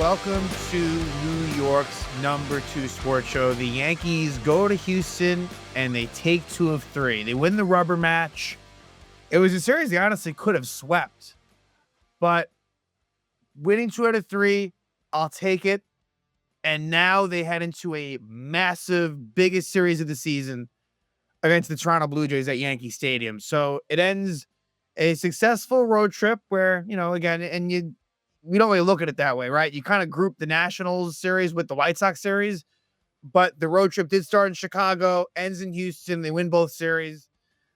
Welcome to New York's #2 sports show. The Yankees go to Houston and they take 2 of 3. They win the rubber match. It was a series they honestly could have swept, but winning 2 out of 3, I'll take it. And now they head into a massive, biggest series of the season against the Toronto Blue Jays at Yankee Stadium. So it ends a successful road trip where, again, and we don't really look at it that way, right? You kind of group the Nationals series with the White Sox series, but the road trip did start in Chicago, ends in Houston. They win both series.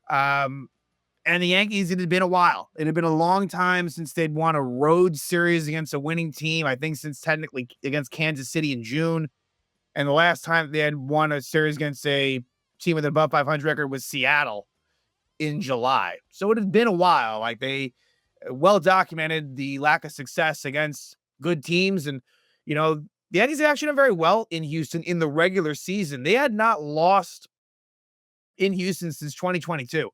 And the Yankees, it had been a while. It had been a long time since they'd won a road series against a winning team. I think since technically against Kansas City in June. And the last time they had won a series against a team with an above 500 record was Seattle in July. So it had been a while. Like, they well documented the lack of success against good teams. And, the Yankees had actually done very well in Houston in the regular season. They had not lost in Houston since 2022.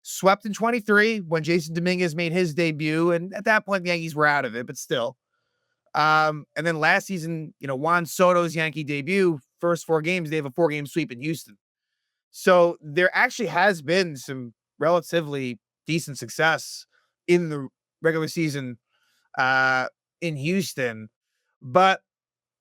Swept in 23 when Jason Dominguez made his debut. And at that point, the Yankees were out of it, but still. And then last season, Juan Soto's Yankee debut, first 4 games, they have a 4-game sweep in Houston. So there actually has been some relatively decent success in the regular season in Houston, but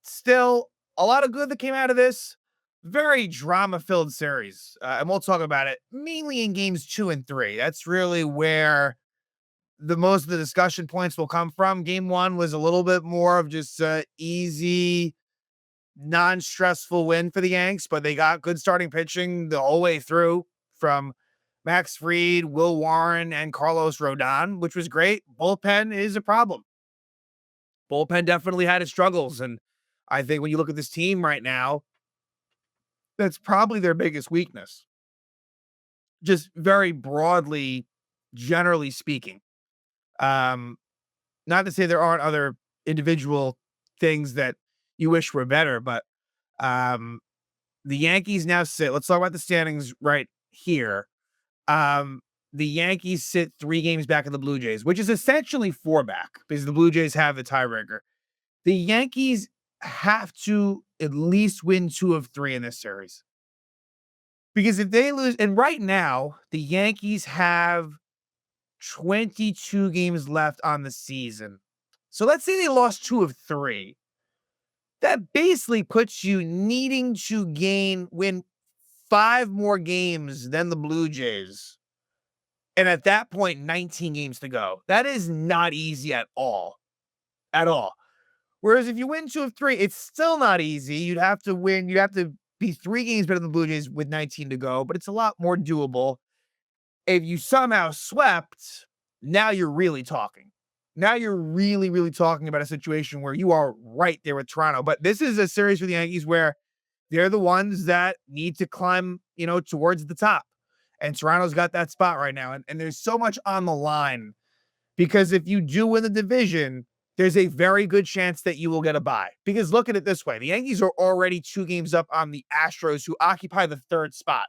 still a lot of good that came out of this. Very drama-filled series, and we'll talk about it mainly in games 2 and 3. That's really where the most of the discussion points will come from. Game 1 was a little bit more of just easy, non-stressful win for the Yanks, but they got good starting pitching the whole way through from Max Fried, Will Warren, and Carlos Rodón, which was great. Bullpen is a problem. Bullpen definitely had its struggles, and I think when you look at this team right now, that's probably their biggest weakness. Just very broadly, generally speaking. Not to say there aren't other individual things that you wish were better, but the Yankees now sit. Let's talk about the standings right here. The Yankees sit 3 games back of the Blue Jays, which is essentially 4 back because the Blue Jays have the tiebreaker. The Yankees have to at least win 2 of 3 in this series. Because if they lose, and right now, the Yankees have 22 games left on the season. So let's say they lost 2 of 3. That basically puts you needing to win 5 more games than the Blue Jays. And at that point, 19 games to go. That is not easy at all. At all. Whereas if you win 2 of 3, it's still not easy. You'd have to be 3 games better than the Blue Jays with 19 to go, but it's a lot more doable. If you somehow swept, now you're really talking. Now you're really, really talking about a situation where you are right there with Toronto. But this is a series for the Yankees where they're the ones that need to climb, towards the top. And Toronto's got that spot right now. And there's so much on the line because if you do win the division, there's a very good chance that you will get a bye. Because look at it this way. The Yankees are already 2 games up on the Astros, who occupy the 3rd spot.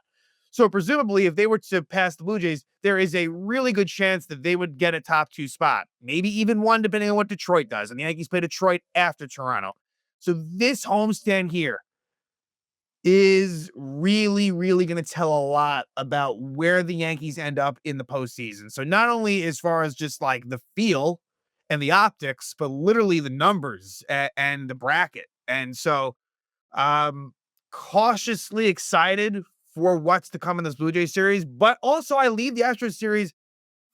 So presumably, if they were to pass the Blue Jays, there is a really good chance that they would get a top 2 spot. Maybe even 1, depending on what Detroit does. And the Yankees play Detroit after Toronto. So this homestand here is really, really going to tell a lot about where the Yankees end up in the postseason. So not only as far as just like the feel and the optics, but literally the numbers and the bracket. And so cautiously excited for what's to come in this Blue Jays series, but also I leave the Astros series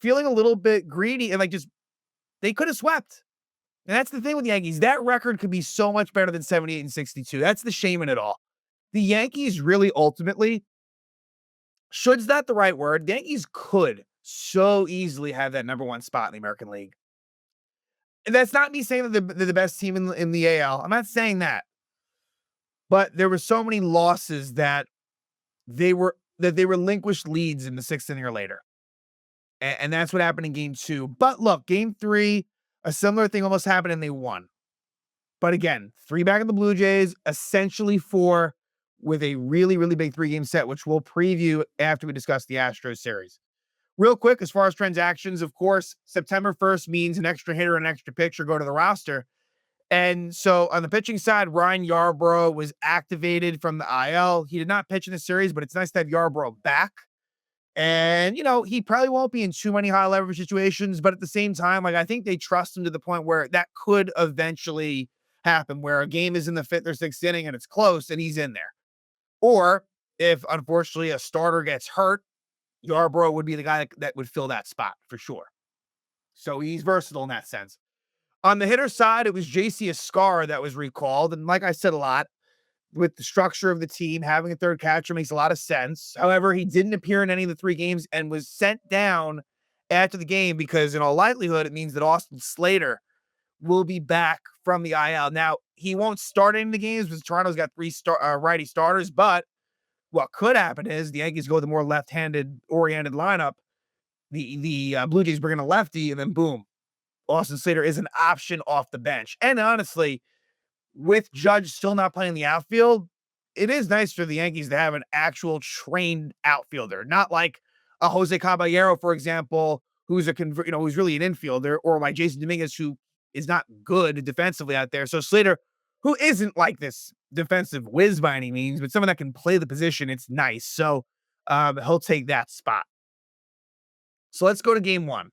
feeling a little bit greedy and they could have swept. And that's the thing with the Yankees. That record could be so much better than 78 and 62. That's the shame in it all. The Yankees really ultimately, should's that the right word? The Yankees could so easily have that #1 spot in the American League. And that's not me saying that they're the best team in the AL. I'm not saying that. But there were so many losses that they relinquished leads in the 6th inning or later. And that's what happened in game 2. But look, game 3, a similar thing almost happened and they won. But again, 3 back in the Blue Jays, essentially 4 with a really, really big 3-game set, which we'll preview after we discuss the Astros series. Real quick, as far as transactions, of course, September 1st means an extra hitter and an extra pitcher go to the roster. And so on the pitching side, Ryan Yarbrough was activated from the IL. He did not pitch in the series, but it's nice to have Yarbrough back. And, he probably won't be in too many high leverage situations, but at the same time, like, I think they trust him to the point where that could eventually happen, where a game is in the fifth or sixth inning and it's close and he's in there. Or if unfortunately a starter gets hurt, Yarbrough would be the guy that would fill that spot for sure. So he's versatile in that sense. On the hitter side, it was JC Escar that was recalled. And like I said a lot, with the structure of the team, having a third catcher makes a lot of sense. However, he didn't appear in any of the 3 games and was sent down after the game because in all likelihood, it means that Austin Slater will be back from the IL. Now, he won't start any of the games because Toronto's got 3 righty starters, but what could happen is the Yankees go with a more left-handed oriented lineup. The Blue Jays bring in a lefty, and then boom, Austin Slater is an option off the bench. And honestly, with Judge still not playing the outfield, it is nice for the Yankees to have an actual trained outfielder, not like a Jose Caballero, for example, who's who's really an infielder, or like Jason Dominguez, who is not good defensively out there. So Slater, who isn't like this defensive whiz by any means, but someone that can play the position, it's nice. So he'll take that spot. So let's go to game 1.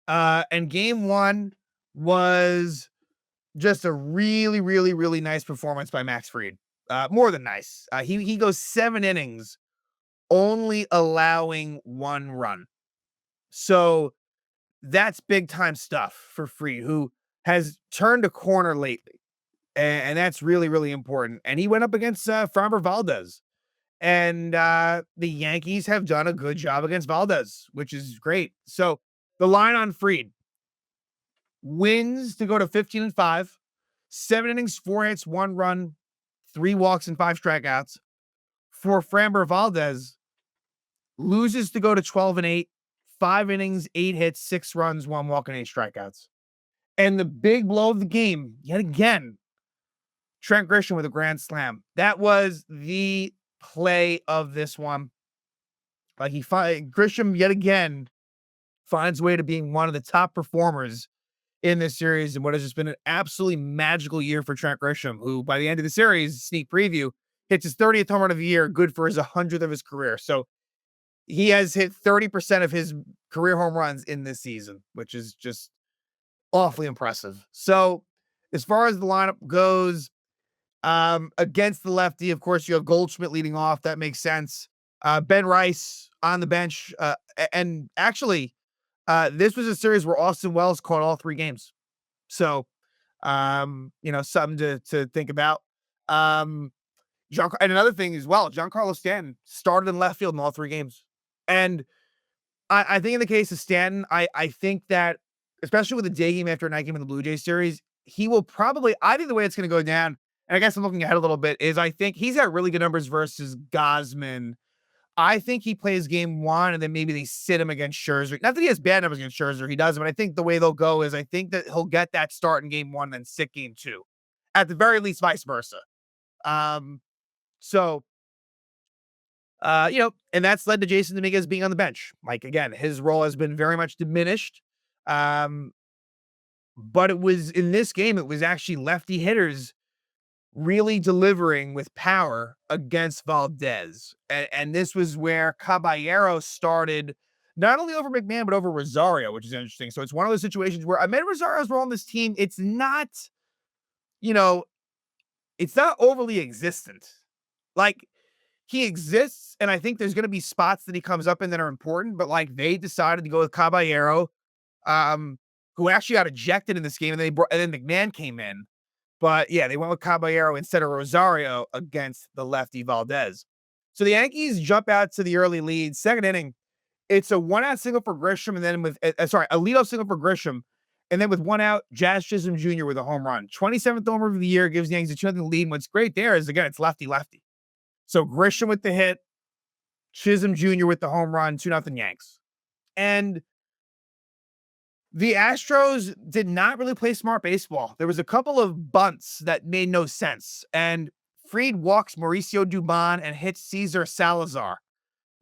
And game 1 was just a really, really, really nice performance by Max Fried. More than nice. He goes 7 innings, only allowing 1 run. So that's big time stuff for Fried, who has turned a corner lately. And that's really, really important. And he went up against Framber Valdez. And the Yankees have done a good job against Valdez, which is great. So the line on Fried: wins to go to 15-5, 7 innings, 4 hits, 1 run, 3 walks, and 5 strikeouts. For Framber Valdez, loses to go to 12-8, 5 innings, 8 hits, 6 runs, 1 walk, and 8 strikeouts. And the big blow of the game, yet again, Trent Grisham with a grand slam. That was the play of this one. Like Grisham yet again finds a way to being one of the top performers in this series, and what has just been an absolutely magical year for Trent Grisham, who by the end of the series, sneak preview, hits his 30th home run of the year, good for his 100th of his career. So he has hit 30% of his career home runs in this season, which is just awfully impressive. So as far as the lineup goes, against the lefty, of course, you have Goldschmidt leading off. That makes sense. Ben Rice on the bench. And actually, this was a series where Austin Wells caught all 3 games. So, something to think about. And another thing as well, Giancarlo Stanton started in left field in all 3 games. And I think in the case of Stanton, I think that, especially with a day game after a night game in the Blue Jays series, he will probably, I think the way it's going to go down, and I guess I'm looking ahead a little bit, is I think he's got really good numbers versus Gausman. I think he plays game 1 and then maybe they sit him against Scherzer. Not that he has bad numbers against Scherzer, he doesn't, but I think the way they'll go is I think that he'll get that start in game 1 and then sit game 2. At the very least, vice versa. So, and that's led to Jason Dominguez being on the bench. Like, again, his role has been very much diminished. But it was in this game, it was actually lefty hitters really delivering with power against Valdez. And this was where Caballero started not only over McMahon, but over Rosario, which is interesting. So it's one of those situations where I met Rosario's role on this team. It's not, it's not overly existent. Like, he exists, and I think there's going to be spots that he comes up in that are important, but like they decided to go with Caballero, who actually got ejected in this game, and then McMahon came in. But yeah, they went with Caballero instead of Rosario against the lefty Valdez. So the Yankees jump out to the early lead. 2nd inning, it's a 1-out single for Grisham, and then with a leadoff single for Grisham, and then with 1 out, Jazz Chisholm Jr. with a home run. 27th home run of the year, gives the Yankees a 2-0 lead. And what's great there is, again, it's lefty-lefty. So Grisham with the hit, Chisholm Jr. with the home run, 2-0 Yanks. And the Astros did not really play smart baseball. There was a couple of bunts that made no sense. And Fried walks Mauricio Dubon and hits Cesar Salazar,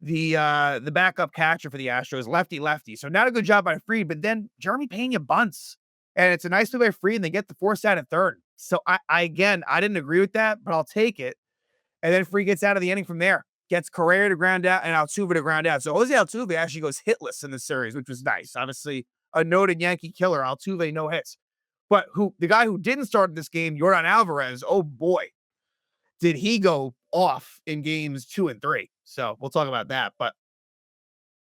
the backup catcher for the Astros, lefty. So not a good job by Fried, but then Jeremy Pena bunts. And it's a nice play by Fried, and they get the force out at 3rd. So again, I didn't agree with that, but I'll take it. And then Fried gets out of the inning from there. Gets Correa to ground out and Altuve to ground out. So Jose Altuve actually goes hitless in the series, which was nice. Obviously, a noted Yankee killer. Altuve, no hits. But the guy who didn't start this game, Yordan Alvarez, oh boy, did he go off in games 2 and 3. So we'll talk about that. But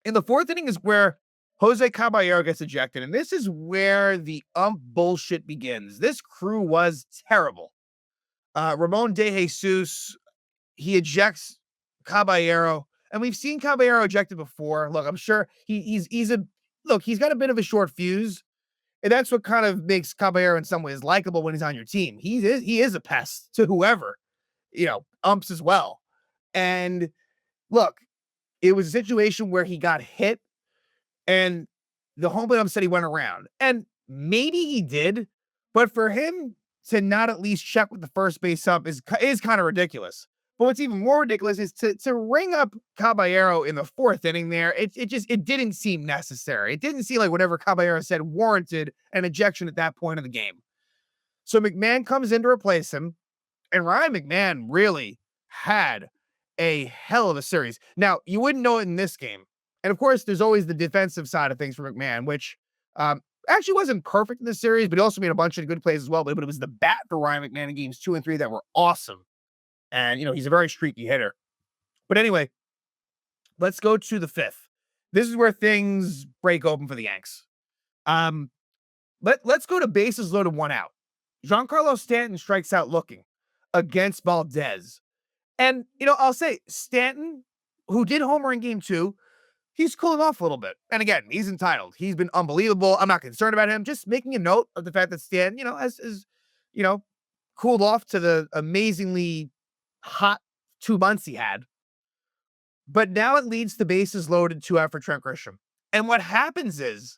in the fourth inning is where Jose Caballero gets ejected. And this is where the bullshit begins. This crew was terrible. Ramon De Jesus, he ejects Caballero. And we've seen Caballero ejected before. Look, I'm sure he's got a bit of a short fuse. And that's what kind of makes Caballero in some ways likable when he's on your team. He is a pest to whoever, umps as well. And look, it was a situation where he got hit and the home plate ump said he went around. And maybe he did, but for him to not at least check with the first base ump is kind of ridiculous. But what's even more ridiculous is to ring up Caballero in the fourth inning there. It didn't seem necessary. It didn't seem like whatever Caballero said warranted an ejection at that point of the game. So McMahon comes in to replace him, and Ryan McMahon really had a hell of a series. Now, you wouldn't know it in this game. And of course, there's always the defensive side of things for McMahon, which actually wasn't perfect in this series, but he also made a bunch of good plays as well. But it was the bat for Ryan McMahon in games 2 and 3 that were awesome. And, he's a very streaky hitter. But anyway, let's go to the fifth. This is where things break open for the Yanks. Let's go to bases loaded, 1 out. Giancarlo Stanton strikes out looking against Valdez. And, I'll say Stanton, who did homer in game 2, he's cooling off a little bit. And again, he's entitled. He's been unbelievable. I'm not concerned about him. Just making a note of the fact that Stanton, has cooled off to the amazingly hot 2 months he had. But now it leads to bases loaded 2 out for Trent Grisham. And what happens is,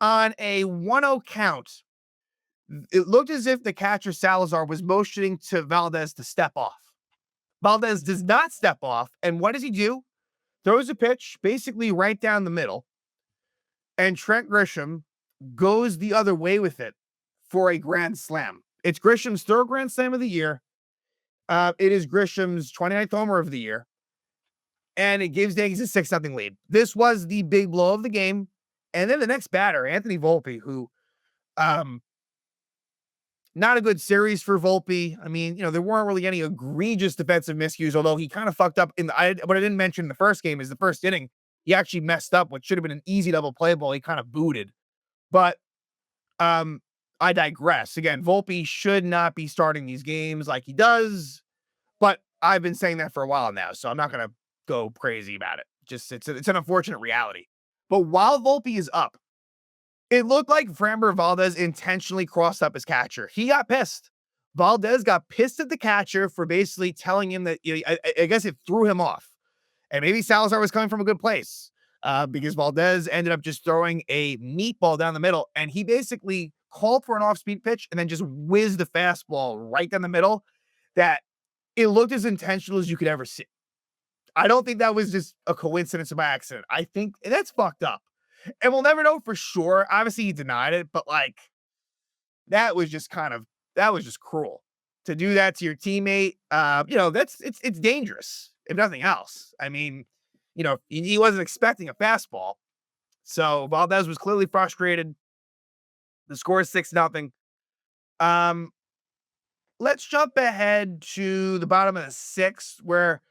on a 1-0 count, it looked as if the catcher Salazar was motioning to Valdez to step off. Valdez does not step off. And what does he do? Throws a pitch basically right down the middle. And Trent Grisham goes the other way with it for a grand slam. It's Grisham's 3rd grand slam of the year. It is Grisham's 29th homer of the year. And it gives the Yankees a 6-0 lead. This was the big blow of the game. And then the next batter, Anthony Volpe, who, not a good series for Volpe. I mean, there weren't really any egregious defensive miscues, although he kind of fucked up what I didn't mention in the first game is the first inning. He actually messed up what should have been an easy double play ball. He kind of booted. But I digress. Again, Volpe should not be starting these games like he does, but I've been saying that for a while now, so I'm not going to go crazy about it. Just it's an unfortunate reality. But while Volpe is up, it looked like Framber Valdez intentionally crossed up his catcher. He got pissed. Valdez got pissed at the catcher for basically telling him that, I guess it threw him off. And maybe Salazar was coming from a good place because Valdez ended up just throwing a meatball down the middle. And he basically called for an off-speed pitch and then just whizzed the fastball right down the middle that it looked as intentional as you could ever see. I don't think that was just a coincidence or by accident. I think that's fucked up. And we'll never know for sure. Obviously, he denied it, but that was just cruel to do that to your teammate. It's dangerous, if nothing else. I mean, he wasn't expecting a fastball. So Valdez was clearly frustrated. The score is 6-0. Let's jump ahead to the bottom of the 6th where,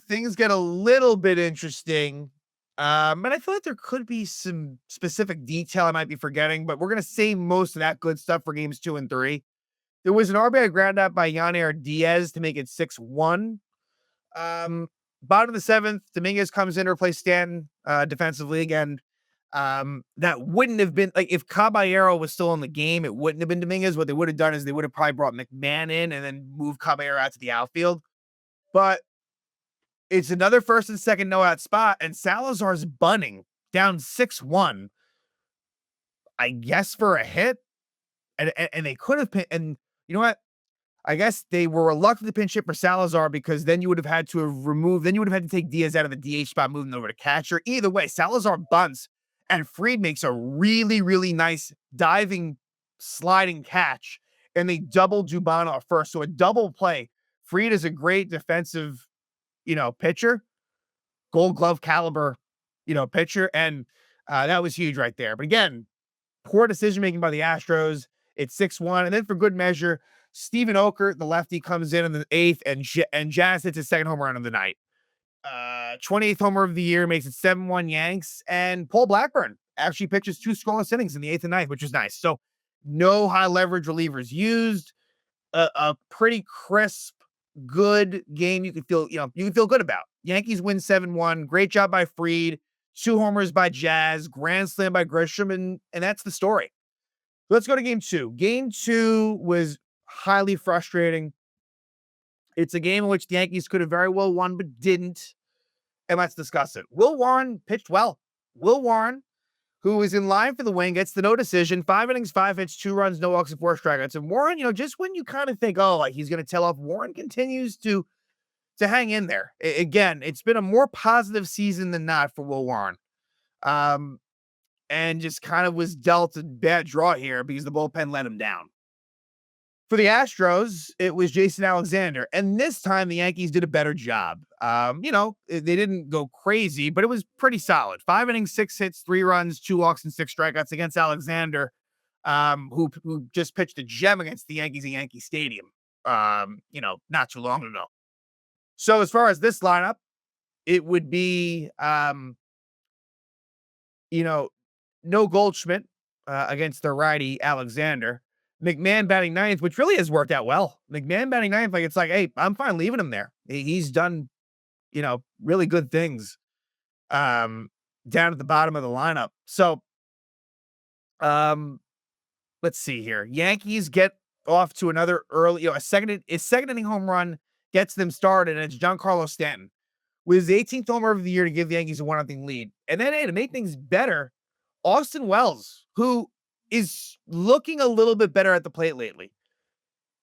things get a little bit interesting. And I feel like there could be some specific detail I might be forgetting, but we're going to save most of that good stuff for games 2 and 3. There was an RBI ground out by Yainer Diaz to make it 6-1. Bottom of the 7th, Dominguez comes in to replace Stanton defensively again. That wouldn't have been if Caballero was still in the game, it wouldn't have been Dominguez. What they would have done is they would have probably brought McMahon in and then moved Caballero out to the outfield. But it's another first and second no-out spot, and Salazar's bunting down 6-1, I guess, for a hit. And they could have, and you know what? I guess they were reluctant to pinch hit for Salazar because then you would have had to take Diaz out of the DH spot, moving over to catcher. Either way, Salazar bunts, and Fried makes a really, really nice diving, sliding catch and they double Dubon off first. So a double play. Fried is a great defensive, pitcher, Gold Glove caliber, pitcher, and that was huge right there. But again, poor decision making by the Astros. It's 6-1, and then for good measure, Steven Okert, the lefty, comes in the eighth, and Jazz hits his second home run of the night. 28th homer of the year, makes it 7-1 Yanks, and Paul Blackburn actually pitches 2 scoreless innings in the 8th and 9th, which is nice. So no high leverage relievers used. A pretty crisp, good game you can feel good about. Yankees win 7-1. Great job by Fried. 2 homers by Jazz. Grand slam by Grisham, and that's the story. Let's go to game 2. Game 2 was highly frustrating. It's a game in which the Yankees could have very well won, but didn't. And let's discuss it. Will Warren pitched well. Will Warren, who is in line for the win, gets the no decision. 5 innings, 5 hits, 2 runs, no walks, and 4 strikeouts. And Warren, just when you kind of think, he's going to tail off, Warren continues to hang in there. Again, it's been a more positive season than not for Will Warren. And just kind of was dealt a bad draw here because the bullpen let him down. For the Astros, it was Jason Alexander. And this time, the Yankees did a better job. They didn't go crazy, but it was pretty solid. 5 innings, 6 hits, 3 runs, 2 walks, and 6 strikeouts against Alexander, who just pitched a gem against the Yankees at Yankee Stadium, not too long ago. So as far as this lineup, it would be, no Goldschmidt against the righty Alexander. McMahon batting ninth, which really has worked out well. McMahon batting ninth, it's like, hey, I'm fine leaving him there. He's done, really good things down at the bottom of the lineup. So, let's see here. Yankees get off to another early, a second inning home run gets them started, and it's Giancarlo Stanton with his 18th homer of the year to give the Yankees a 1-0 lead. And then, to make things better, Austin Wells, who is looking a little bit better at the plate lately.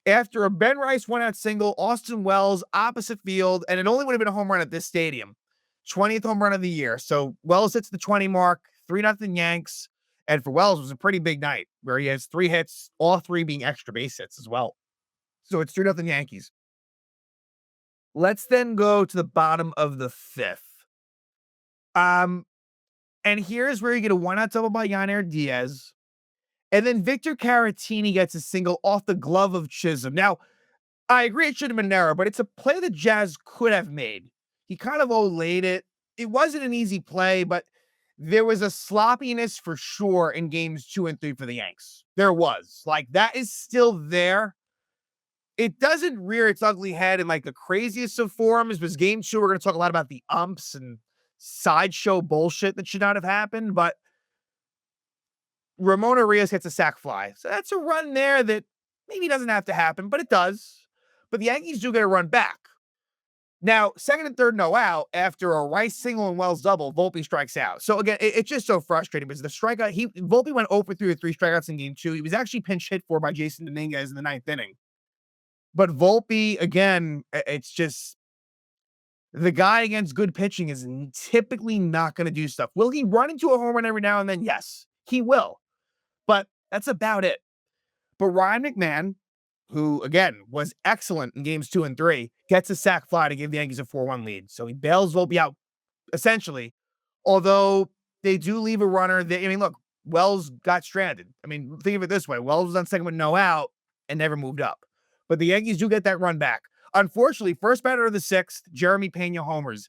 After a Ben Rice 1-out single, Austin Wells, opposite field, and it only would have been a home run at this stadium. 20th home run of the year. So Wells hits the 20 mark, 3-0 Yanks. And for Wells, it was a pretty big night where he has 3 hits, all 3 being extra base hits as well. So it's 3-0 Yankees. Let's then go to the bottom of the 5th. And here's where you get a 1-out double by Yainer Diaz. And then Victor Caratini gets a single off the glove of Chisholm. Now, I agree it should have been an error, but it's a play that Jazz could have made. He kind of olayed it. It wasn't an easy play, but there was a sloppiness for sure in games 2 and 3 for the Yanks. There was. That is still there. It doesn't rear its ugly head in the craziest of forms, because game 2, we're going to talk a lot about the umps and sideshow bullshit that should not have happened, but Ramon Arias hits a sac fly. So that's a run there that maybe doesn't have to happen, but it does. But the Yankees do get a run back. Now, 2nd and 3rd, no out. After a Rice single and Wells double, Volpe strikes out. So again, it's just so frustrating because the strikeout, Volpe went 0 for 3 with 3 strikeouts in game 2. He was actually pinch hit for by Jason Dominguez in the 9th inning. But Volpe, again, it's just the guy against good pitching is typically not going to do stuff. Will he run into a home run every now and then? Yes, he will. But that's about it. But Ryan McMahon, who, again, was excellent in games 2 and 3, gets a sac fly to give the Yankees a 4-1 lead. So he bails Volpe out, essentially. Although they do leave a runner. Look, Wells got stranded. Think of it this way. Wells was on second with no out and never moved up. But the Yankees do get that run back. Unfortunately, first batter of the 6th, Jeremy Pena homers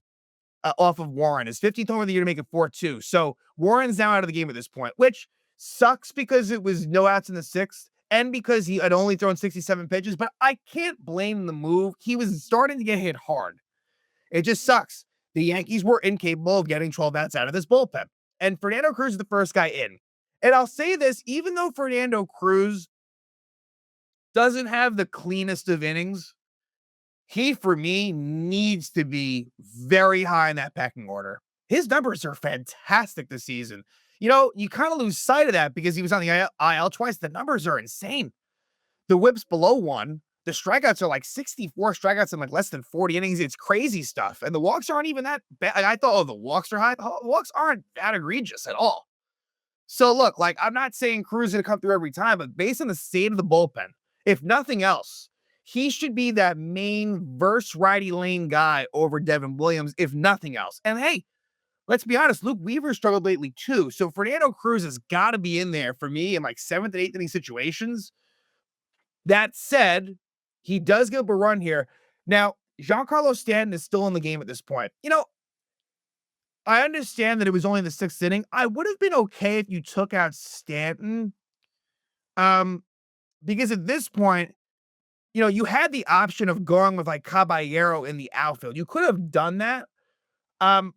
off of Warren. His 15th homer of the year to make it 4-2. So Warren's now out of the game at this point, which sucks because it was no outs in the 6th and because he had only thrown 67 pitches, but I can't blame the move. He was starting to get hit hard. It just sucks. The Yankees were incapable of getting 12 outs out of this bullpen. And Fernando Cruz is the first guy in. And I'll say this, even though Fernando Cruz doesn't have the cleanest of innings, he, for me, needs to be very high in that pecking order. His numbers are fantastic this season. You kind of lose sight of that because he was on the IL twice. The numbers are insane. The whip's below 1. The strikeouts are 64 strikeouts in less than 40 innings. It's crazy stuff. And the walks aren't even that bad. I thought, the walks are high. The walks aren't that egregious at all. So look, I'm not saying Cruz is going to come through every time, but based on the state of the bullpen If nothing else, he should be that main verse righty lane guy over Devin Williams, if nothing else. And hey, let's be honest, Luke Weaver struggled lately too. So Fernando Cruz has got to be in there for me in like seventh and eighth inning situations. That said, he does give up a run here. Now, Giancarlo Stanton is still in the game at this point. I understand that it was only the sixth inning. I would have been okay if you took out Stanton. Because at this point, you had the option of going with like Caballero in the outfield. You could have done that.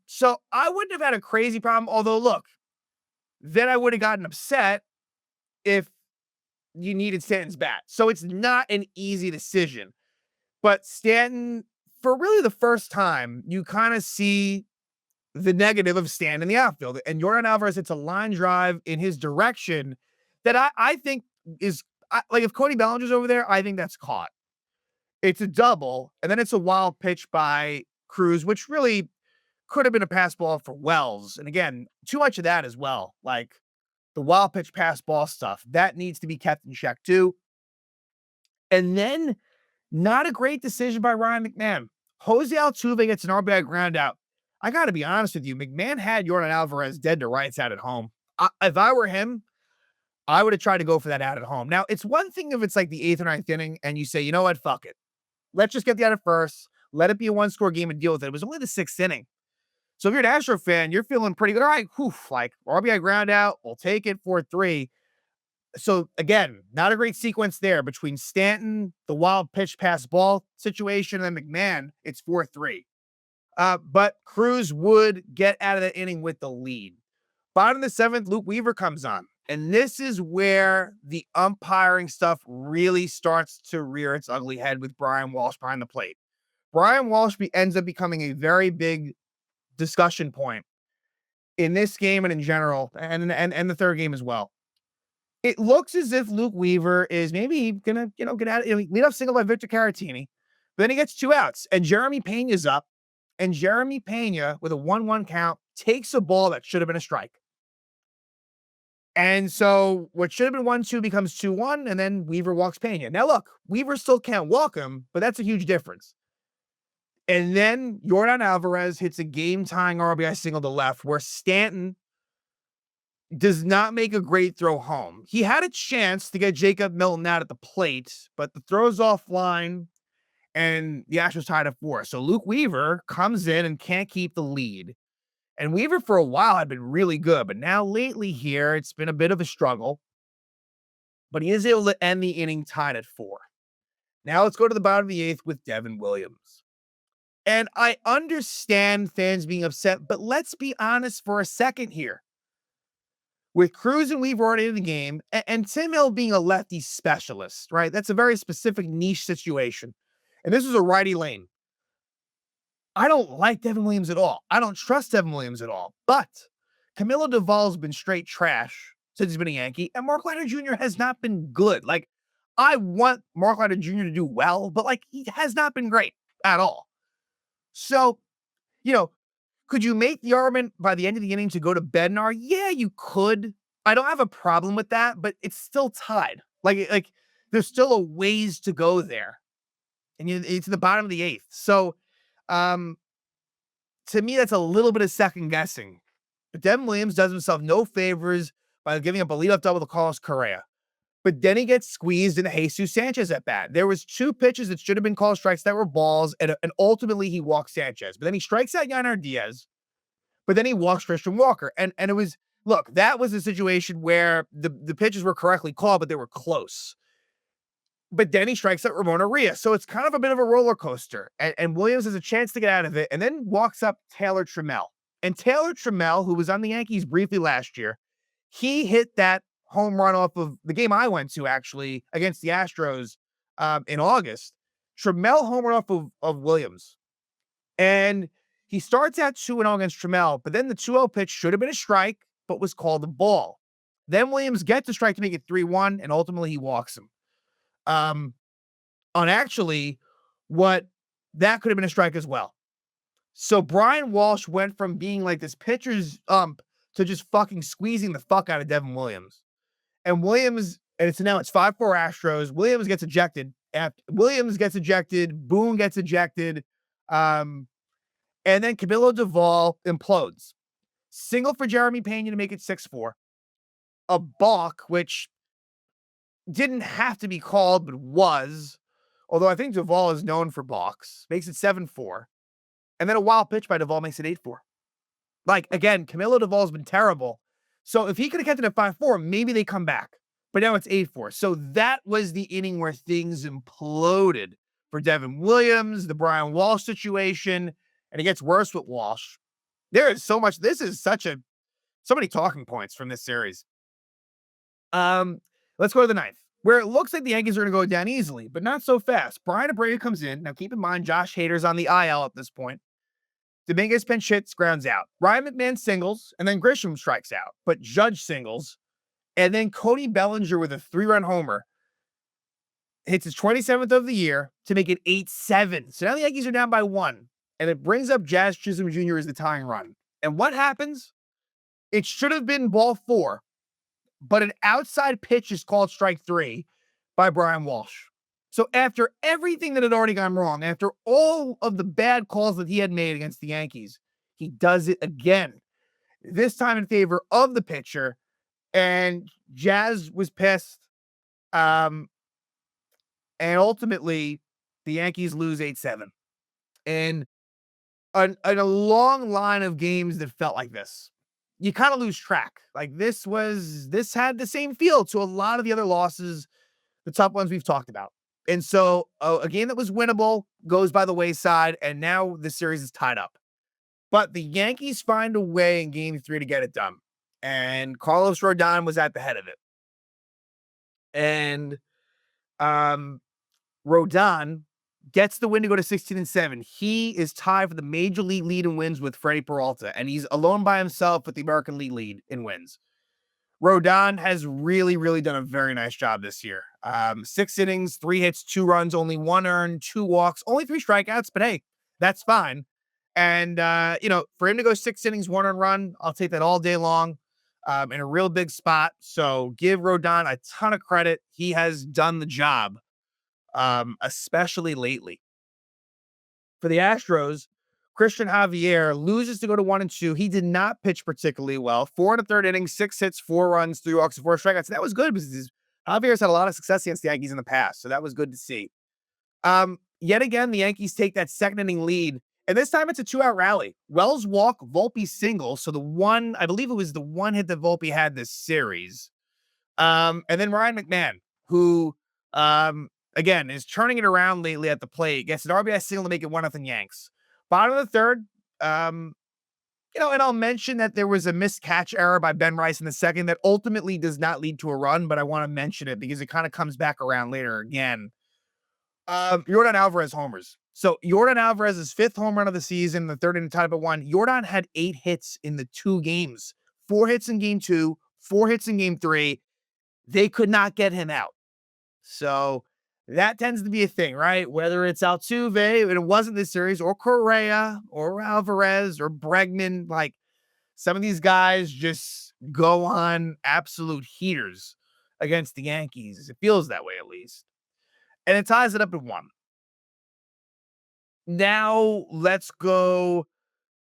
So I wouldn't have had a crazy problem. Although, look, then I would have gotten upset if you needed Stanton's bat. So it's not an easy decision. But Stanton, for really the first time, you kind of see the negative of Stanton in the outfield. And Yordan Alvarez hits a line drive in his direction that I think is, like, if Cody Bellinger's over there, I think that's caught. It's a double, and then it's a wild pitch by Cruz, which really could have been a pass ball for Wells. And again, too much of that as well. Like the wild pitch pass ball stuff, that needs to be kept in check too. And then not a great decision by Ryan McMahon. Jose Altuve gets an RBI ground out. I got to be honest with you. McMahon had Yordan Alvarez dead to rights out at home. If I were him, I would have tried to go for that out at home. Now, it's one thing if it's like the eighth or ninth inning and you say, you know what, fuck it. Let's just get the out at first. Let it be a one-score game and deal with it. It was only the sixth inning. So if you're an Astro fan, you're feeling pretty good. All right, like RBI ground out, we'll take it 4-3. So again, not a great sequence there between Stanton, the wild pitch pass ball situation, and then McMahon. It's 4-3. But Cruz would get out of the inning with the lead. Bottom of the seventh, Luke Weaver comes on. And this is where the umpiring stuff really starts to rear its ugly head with Brian Walsh behind the plate. Brian Walsh ends up becoming a very big discussion point in this game and in general, and the third game as well. It looks as if Luke Weaver is maybe gonna, get out. Lead off single by Victor Caratini, but then he gets two outs, and Jeremy Pena's up, and Jeremy Pena with a 1-1 count takes a ball that should have been a strike. And so what should have been 1-2 becomes 2-1, and then Weaver walks Pena. Now look, Weaver still can't walk him, but that's a huge difference. And then Yordan Alvarez hits a game-tying RBI single to left where Stanton does not make a great throw home. He had a chance to get Jacob Milton out at the plate, but the throw's offline, and the Astros tied at 4. So Luke Weaver comes in and can't keep the lead. And Weaver for a while had been really good, but now lately here, it's been a bit of a struggle. But he is able to end the inning tied at 4. Now let's go to the bottom of the eighth with Devin Williams. And I understand fans being upset, but let's be honest for a second here. With Cruz and Weaver already in the game, and Tim Hill being a lefty specialist, right? That's a very specific niche situation. And this is a righty lane. I don't like Devin Williams at all. I don't trust Devin Williams at all. But Camilo Doval's been straight trash since he's been a Yankee, and Mark Leiter Jr. has not been good. Like, I want Mark Leiter Jr. to do well, but like, he has not been great at all. So, could you make the argument by the end of the inning to go to Bednar? Yeah, you could. I don't have a problem with that, but it's still tied. Like there's still a ways to go there. And it's the bottom of the eighth. So, to me, that's a little bit of second guessing. But Devin Williams does himself no favors by giving up a leadoff double to Carlos Correa. But then he gets squeezed in the Jesus Sanchez at bat. There was 2 pitches that should have been called strikes that were balls, and ultimately he walks Sanchez. But then he strikes out Yainer Diaz, but then he walks Christian Walker. And it was, look, that was a situation where the pitches were correctly called, but they were close. But then he strikes out Ramon Arias. So it's kind of a bit of a roller coaster. And Williams has a chance to get out of it, and then walks up Taylor Trammell. And Taylor Trammell, who was on the Yankees briefly last year, he hit that home run off of the game I went to, actually, against the Astros in August. Trammell home run off of Williams. And he starts out 2-0 against Trammell, but then the 2-0 pitch should have been a strike, but was called a ball. Then Williams gets a strike to make it 3-1, and ultimately he walks him. On actually what that could have been a strike as well. So Brian Walsh went from being like this pitcher's ump to just fucking squeezing the fuck out of Devin Williams. And Williams And now it's 5-4 Astros. Williams gets ejected. Williams gets ejected. Boone gets ejected. Um, and then Camilo Duvall implodes. Single for Jeremy Pena to make it 6-4. A balk, which didn't have to be called, but was. Although I think Duvall is known for balks. Makes it 7-4. And then a wild pitch by Duvall makes it 8-4. Like, again, Camilo Duvall's been terrible. So if he could have kept it at 5-4, maybe they come back. But now it's 8-4. So that was the inning where things imploded for Devin Williams, the Brian Walsh situation, and it gets worse with Walsh. There is so much. This is so many talking points from this series. Let's go to the ninth, where it looks like the Yankees are going to go down easily, but not so fast. Brian Abreu comes in. Now, keep in mind, Josh Hader's on the IL at this point. Dominguez pinch hits, grounds out. Ryan McMahon singles, and then Grisham strikes out. But Judge singles, and then Cody Bellinger with a 3-run homer hits his 27th of the year to make it 8-7. So now the Yankees are down by 1, and it brings up Jazz Chisholm Jr. as the tying run. And what happens? It should have been ball 4, but an outside pitch is called strike 3 by Brian Walsh. So after everything that had already gone wrong, after all of the bad calls that he had made against the Yankees, he does it again, this time in favor of the pitcher, and Jazz was pissed. And ultimately, the Yankees lose 8-7. And a long line of games that felt like this, you kind of lose track. Like this had the same feel to a lot of the other losses, the top ones we've talked about. And so a game that was winnable goes by the wayside, and now the series is tied up. But the Yankees find a way in game 3 to get it done. And Carlos Rodón was at the head of it. And Rodón gets the win to go to 16-7. He is tied for the major league lead in wins with Freddie Peralta, and he's alone by himself with the American League lead in wins. Rodón has really, really done a very nice job this year. 6 innings, 3 hits, 2 runs, only 1 earned, 2 walks, only 3 strikeouts, but hey, that's fine. And, for him to go 6 innings, 1 earned run, I'll take that all day long, in a real big spot. So give Rodón a ton of credit. He has done the job, especially lately. For the Astros, Christian Javier loses to go to 1-2. He did not pitch particularly well. 4 1/3 innings, 6 hits, 4 runs, 3 walks, and 4 strikeouts. That was good because Javier's had a lot of success against the Yankees in the past, so that was good to see. Yet again, the Yankees take that second inning lead, and this time it's a 2-out rally. Wells walk, Volpe single. So I believe it was the one hit that Volpe had this series. And then Ryan McMahon, who, again, is turning it around lately at the plate, gets an RBI single to make it 1-0 Yanks. Bottom of the third, and I'll mention that there was a missed catch error by Ben Rice in the second that ultimately does not lead to a run, but I want to mention it because it kind of comes back around later again. Yordan Alvarez homers. So Yordan Alvarez's 5th home run of the season, the third inning tied up at 1. Yordan had 8 hits in the 2 games, 4 hits in game 2, 4 hits in game 3. They could not get him out. So that tends to be a thing, right? Whether it's Altuve, and it wasn't this series, or Correa, or Alvarez, or Bregman, like some of these guys just go on absolute heaters against the Yankees. It feels that way, at least. And it ties it up at 1. Now let's go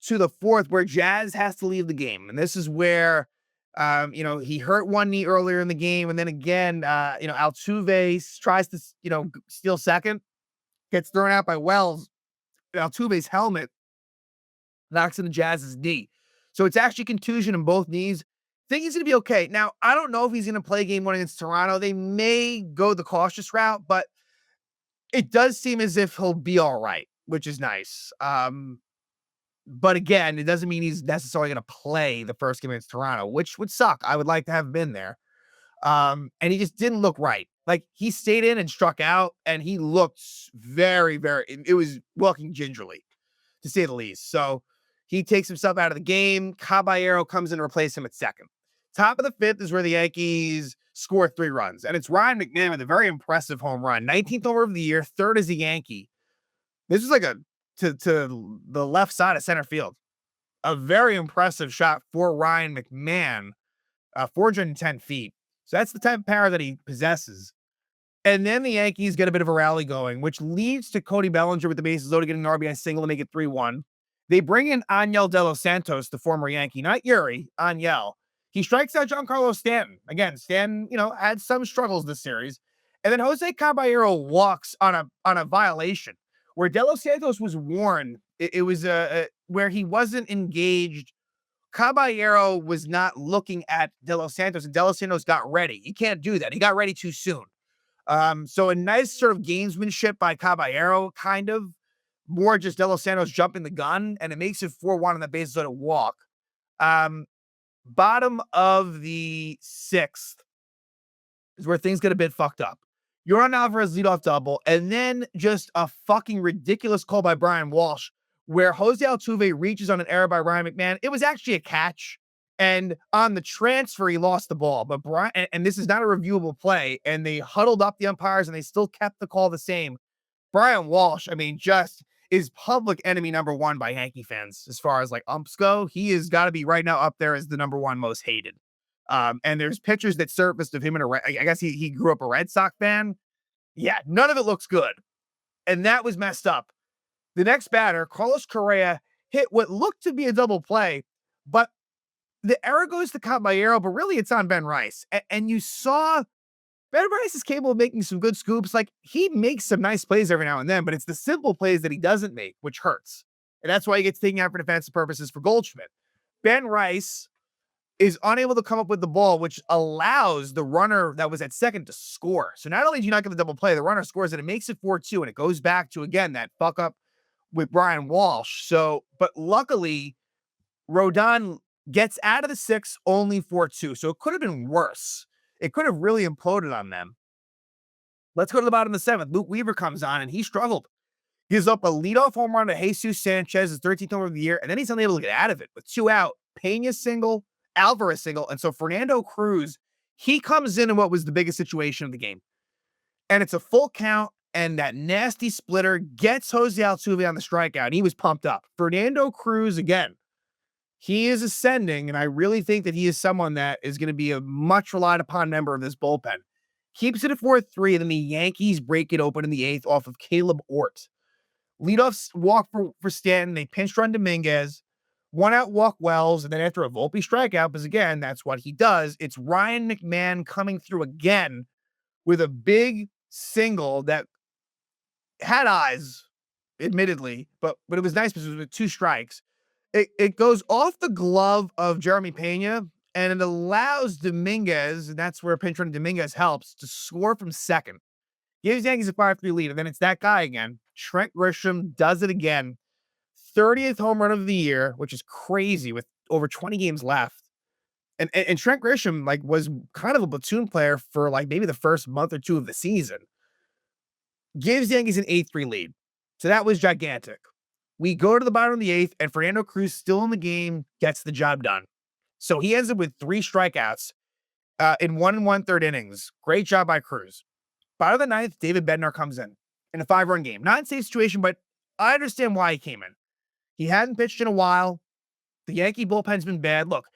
to the 4th, where Jazz has to leave the game. And this is where, he hurt one knee earlier in the game. And then again, Altuve tries to, steal second, gets thrown out by Wells. Altuve's helmet knocks into Jazz's knee. So it's actually contusion in both knees. Think he's going to be okay. Now, I don't know if he's going to play game 1 against Toronto. They may go the cautious route, but it does seem as if he'll be all right, which is nice. But again, it doesn't mean he's necessarily going to play the first game against Toronto, which would suck. I would like to have been there. And he just didn't look right. Like, he stayed in and struck out, and he looked very, very, it was walking gingerly, to say the least. So he takes himself out of the game. Caballero comes in to replace him at second. Top of the 5th is where the Yankees score 3 runs. And it's Ryan McMahon with a very impressive home run. 19th homer of the year, 3rd as a Yankee. This was like to the left side of center field. A very impressive shot for Ryan McMahon, 410 feet. So that's the type of power that he possesses. And then the Yankees get a bit of a rally going, which leads to Cody Bellinger with the bases loaded getting an RBI single to make it 3-1. They bring in Angel De Los Santos, the former Yankee, not Yuri, Angel. He strikes out Giancarlo Stanton. Again, Stanton, had some struggles this series. And then Jose Caballero walks on a violation where De Los Santos was warned. It was where he wasn't engaged. Caballero was not looking at De Los Santos, and De Los Santos got ready. He can't do that. He got ready too soon. So a nice sort of gamesmanship by Caballero, kind of more just De Los Santos jumping the gun, and it makes it 4-1 on the bases on a walk. Bottom of the sixth is where things get a bit fucked up. Yordan Alvarez leadoff double, and then just a fucking ridiculous call by Brian Walsh, where Jose Altuve reaches on an error by Ryan McMahon. It was actually a catch. And on the transfer, he lost the ball. But Brian, and this is not a reviewable play, and they huddled up the umpires and they still kept the call the same. Brian Walsh, just is public enemy number one by Yankee fans as far as like umps go. He has got to be right now up there as the number one most hated. And there's pictures that surfaced of him I guess he grew up a Red Sox fan. Yeah, none of it looks good. And that was messed up. The next batter, Carlos Correa, hit what looked to be a double play, but the error goes to Caballero, but really it's on Ben Rice. And you saw Ben Rice is capable of making some good scoops. Like, he makes some nice plays every now and then, but it's the simple plays that he doesn't make, which hurts. And that's why he gets taken out for defensive purposes for Goldschmidt. Ben Rice is unable to come up with the ball, which allows the runner that was at second to score. So not only do you not get the double play, the runner scores and it makes it 4-2, and it goes back to, again, that fuck up with Brian Walsh. So, but luckily, Rodón gets out of the sixth only 4-2. So it could have been worse. It could have really imploded on them. Let's go to the bottom of the seventh. Luke Weaver comes on, and he struggled. Gives up a leadoff home run to Jesus Sanchez, his 13th home run of the year, and then he's unable to get out of it. With 2 out, Pena single, Alvarez single, and so Fernando Cruz, he comes in what was the biggest situation of the game. And it's a full count, and that nasty splitter gets Jose Altuve on the strikeout, and he was pumped up. Fernando Cruz, again, he is ascending, and I really think that he is someone that is going to be a much relied upon member of this bullpen. Keeps it at 4-3, and then the Yankees break it open in the eighth off of Caleb Ort. Leadoff walk for Stanton. They pinch run Dominguez. 1 out walk Wells, and then after a Volpe strikeout, because again, that's what he does, it's Ryan McMahon coming through again with a big single that had eyes, admittedly, but it was nice because it was with 2 strikes. It goes off the glove of Jeremy Pena, and it allows Dominguez, and that's where pinch run Dominguez helps, to score from second. Gives Yankees a 5-3 lead, and then it's that guy again. Trent Grisham does it again. 30th home run of the year, which is crazy with over 20 games left. And Trent Grisham was kind of a platoon player for maybe the first month or 2 of the season. Gives Yankees an 8-3 lead. So that was gigantic. We go to the bottom of the eighth, and Fernando Cruz, still in the game, gets the job done. So he ends up with 3 strikeouts in 1 1/3 innings. Great job by Cruz. Bottom of the ninth, David Bednar comes in a 5-run game. Not in safe situation, but I understand why he came in. He hadn't pitched in a while. The Yankee bullpen's been bad. Look,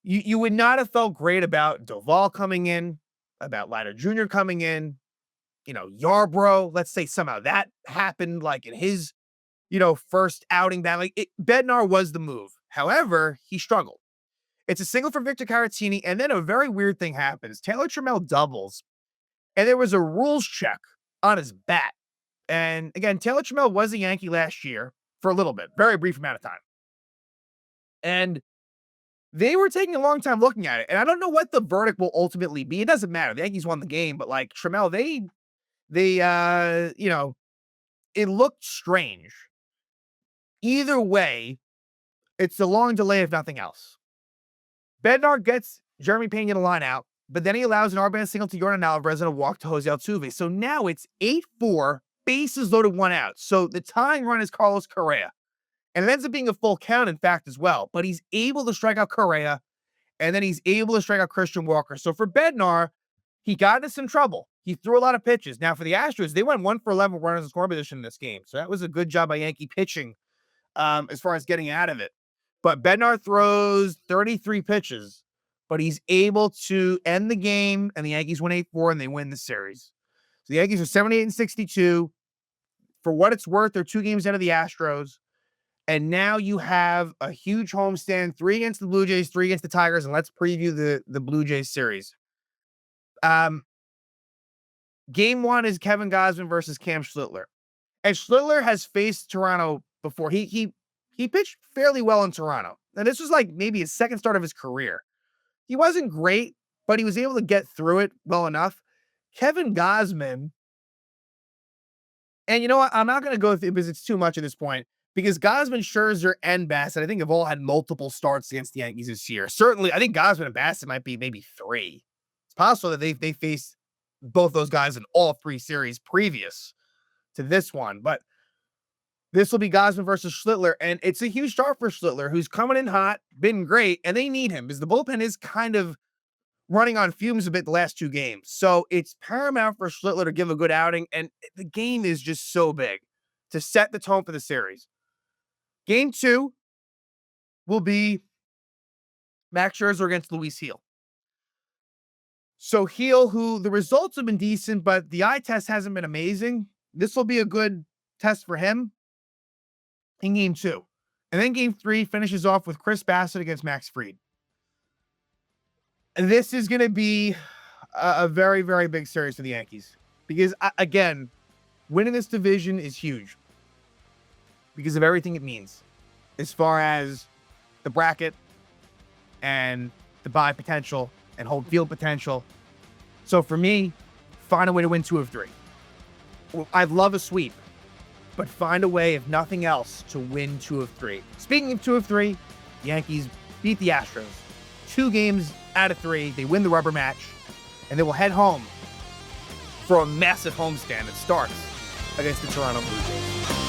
you would not have felt great about Doval coming in, about Leiter Jr. coming in, Yarbrough. Let's say somehow that happened in his first outing back. Bednar was the move. However, he struggled. It's a single for Victor Caratini, and then a very weird thing happens. Taylor Trammell doubles, and there was a rules check on his bat. And again, Taylor Trammell was a Yankee last year for a little bit, very brief amount of time. And they were taking a long time looking at it. And I don't know what the verdict will ultimately be. It doesn't matter. The Yankees won the game, but Trammell, it looked strange. Either way, it's a long delay if nothing else. Bednar gets Jeremy Pena to line out, but then he allows an RBI single to Yordan Alvarez and a walk to Jose Altuve. So now it's 8-4, bases loaded, 1 out. So the tying run is Carlos Correa. And it ends up being a full count, in fact, as well. But he's able to strike out Correa, and then he's able to strike out Christian Walker. So for Bednar, he got into some trouble. He threw a lot of pitches. Now for the Astros, they went 1 for 11 runners in scoring position in this game. So that was a good job by Yankee pitching as far as getting out of it. But Bednar throws 33 pitches. but he's able to end the game, and the Yankees win 8-4, and they win the series. So the Yankees are 78-62. For what it's worth, they're 2 games out of the Astros. And now you have a huge homestand, 3 against the Blue Jays, 3 against the Tigers, and let's preview the Blue Jays series. Game 1 is Kevin Gausman versus Cam Schlittler. And Schlittler has faced Toronto before. He pitched fairly well in Toronto. And this was like maybe his second start of his career. He wasn't great, but he was able to get through it well enough. Kevin Gausman, and you know what? I'm not going to go through because it's too much at this point. Because Gausman, Scherzer, and Bassett, I think, have all had multiple starts against the Yankees this year. Certainly, I think Gausman and Bassett might be maybe 3. It's possible that they faced both those guys in all 3 series previous to this one. But this will be Gausman versus Schlittler, and it's a huge start for Schlittler, who's coming in hot, been great, and they need him because the bullpen is kind of running on fumes a bit the last 2 games. So it's paramount for Schlittler to give a good outing, and the game is just so big to set the tone for the series. Game 2 will be Max Scherzer against Luis Gil. So Gil, who the results have been decent, but the eye test hasn't been amazing. This will be a good test for him in game 2. And then game 3 finishes off with Chris Bassett against Max Fried. And this is going to be a very, very big series for the Yankees. Because, again, winning this division is huge. Because of everything it means. As far as the bracket and the buy potential and home field potential. So for me, find a way to win 2 of 3. I'd love a sweep, but find a way, if nothing else, to win 2 of 3. Speaking of 2 of 3, the Yankees beat the Astros. 2 games out of 3. They win the rubber match, and they will head home for a massive homestand that starts against the Toronto Blue Jays.